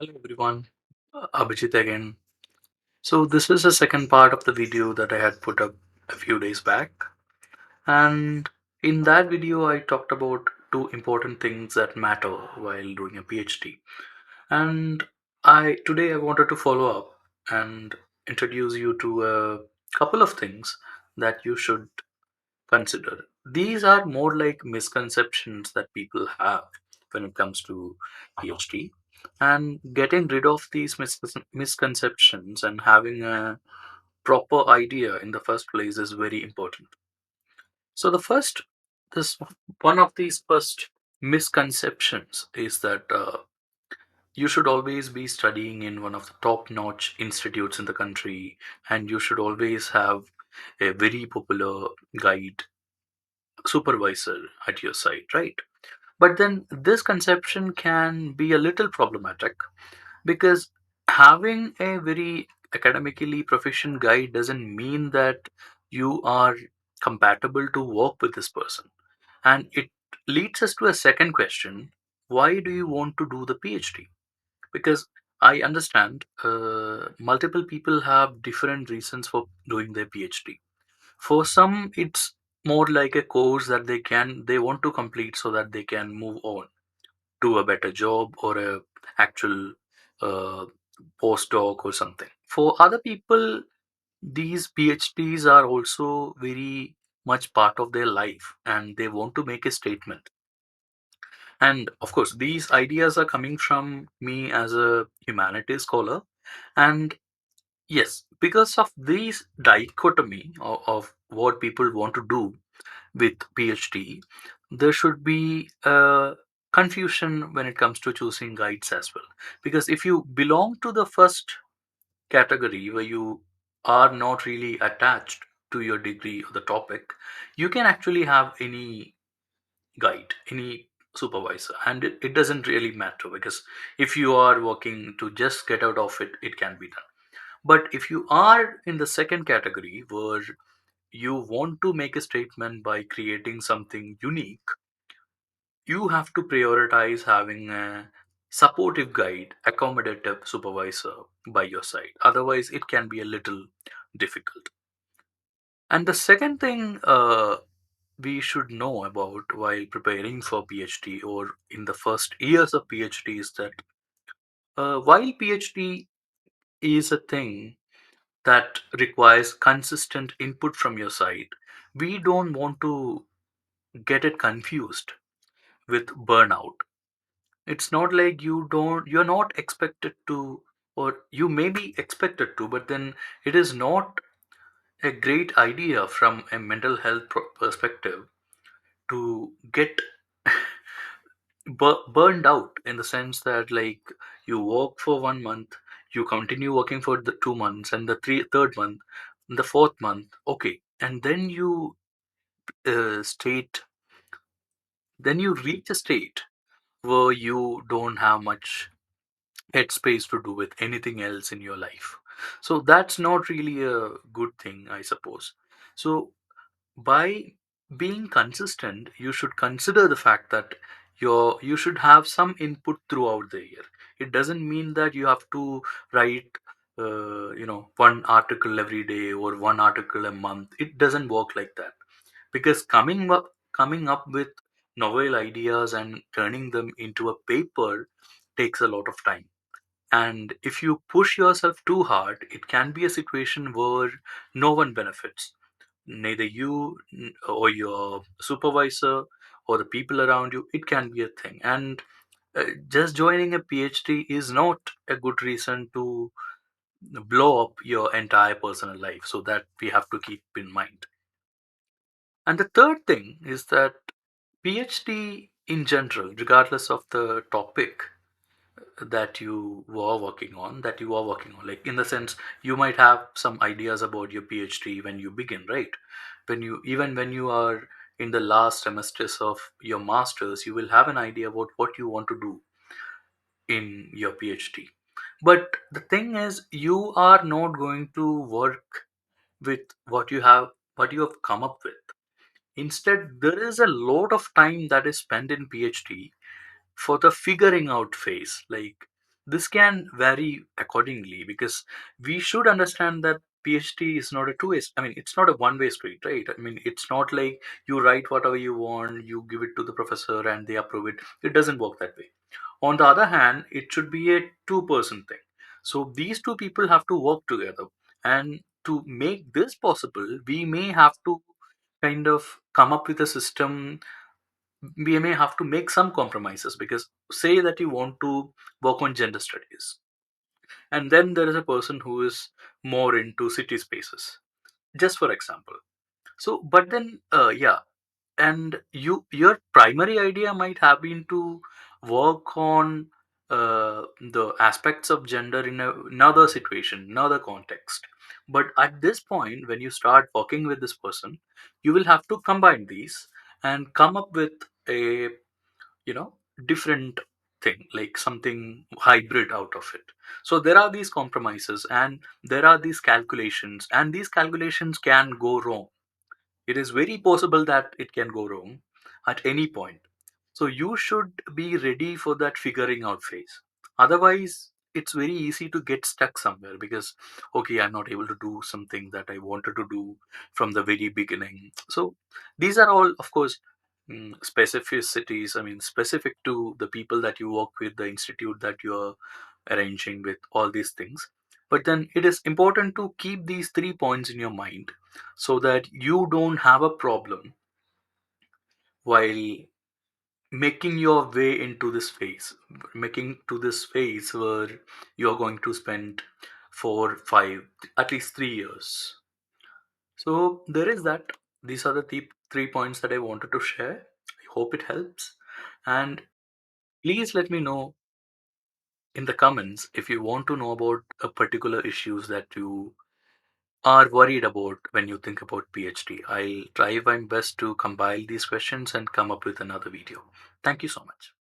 Hello everyone, Abhijit again. So this is the second part of the video that I had put up a few days back, and in that video I talked about two important things that matter while doing a PhD. And I today I wanted to follow up and introduce you to a couple of things that you should consider. These are more like misconceptions that people have when it comes to PhD. And getting rid of these misconceptions and having a proper idea in the first place is very important. So, this one of these first misconceptions is that you should always be studying in one of the top notch institutes in the country, and you should always have a very popular guide supervisor at your side, right? But then this conception can be a little problematic because having a very academically proficient guide doesn't mean that you are compatible to work with this person. And it leads us to a second question: why do you want to do the PhD? Because I understand multiple people have different reasons for doing their PhD. For some, it's more like a course that they want to complete so that they can move on to a better job or a actual uh, postdoc or something. For other people, these PhDs are also very much part of their life and they want to make a statement. And of course, these ideas are coming from me as a humanities scholar. And yes, because of these dichotomy of what people want to do with PhD, there should be a confusion when it comes to choosing guides as well. Because if you belong to the first category where you are not really attached to your degree or the topic, you can actually have any guide, any supervisor, and it doesn't really matter because if you are working to just get out of it, it can be done. But if you are in the second category where you want to make a statement by creating something unique, you have to prioritize having a supportive guide, accommodative supervisor by your side. Otherwise, it can be a little difficult. And the second thing we should know about while preparing for PhD or in the first years of PhD is that while PhD is a thing that requires consistent input from your side, we don't want to get it confused with burnout. It's not like you're not expected to, or you may be expected to, but then it is not a great idea from a mental health perspective to get burned out in the sense that like you work for 1 month, you continue working for the 2 months, and the third month, the fourth month, okay, and then you state then you reach a state where you don't have much headspace to do with anything else in your life. So that's not really a good thing, I suppose. So by being consistent, you should consider the fact that you should have some input throughout the year. It doesn't mean that you have to write one article every day or one article a month. It doesn't work like that, because coming up with novel ideas and turning them into a paper takes a lot of time. And if you push yourself too hard, it can be a situation where no one benefits, neither you or your supervisor or the people around you. It can be a thing. And just joining a PhD is not a good reason to blow up your entire personal life. So that we have to keep in mind. And the third thing is that PhD in general, regardless of the topic that you are working on, like in the sense you might have some ideas about your PhD when you begin, right? When you are in the last semesters of your masters, you will have an idea about what you want to do in your PhD. But the thing is, you are not going to work with what you have come up with. Instead, there is a lot of time that is spent in PhD for the figuring out phase. Like this can vary accordingly, because we should understand that PhD is not a two-way. I mean, it's not a one-way street, right? I mean, it's not like you write whatever you want, you give it to the professor, and they approve it. It doesn't work that way. On the other hand, it should be a two-person thing. So these two people have to work together, and to make this possible, we may have to kind of come up with a system. We may have to make some compromises, because say that you want to work on gender studies, and then there is a person who is more into city spaces, just for example. So but then yeah, and your primary idea might have been to work on the aspects of gender in another situation, another context. But at this point, when you start working with this person, you will have to combine these and come up with a, you know, different thing, like something hybrid out of it. So there are these compromises, and there are these calculations, and these calculations can go wrong. It is very possible that it can go wrong at any point. So you should be ready for that figuring out phase. Otherwise, it's very easy to get stuck somewhere, because, okay, I'm not able to do something that I wanted to do from the very beginning. So these are all, of course, specificities. I mean, specific to the people that you work with, the institute that you're arranging with, all these things. But then it is important to keep these 3 points in your mind, so that you don't have a problem while making your way into this phase, making to this phase where you're going to spend 4 5, at least 3 years. So there is that. These are the 3 points that I wanted to share. I hope it helps. And please let me know in the comments if you want to know about a particular issues that you are worried about when you think about PhD. I'll try my best to compile these questions and come up with another video. Thank you so much.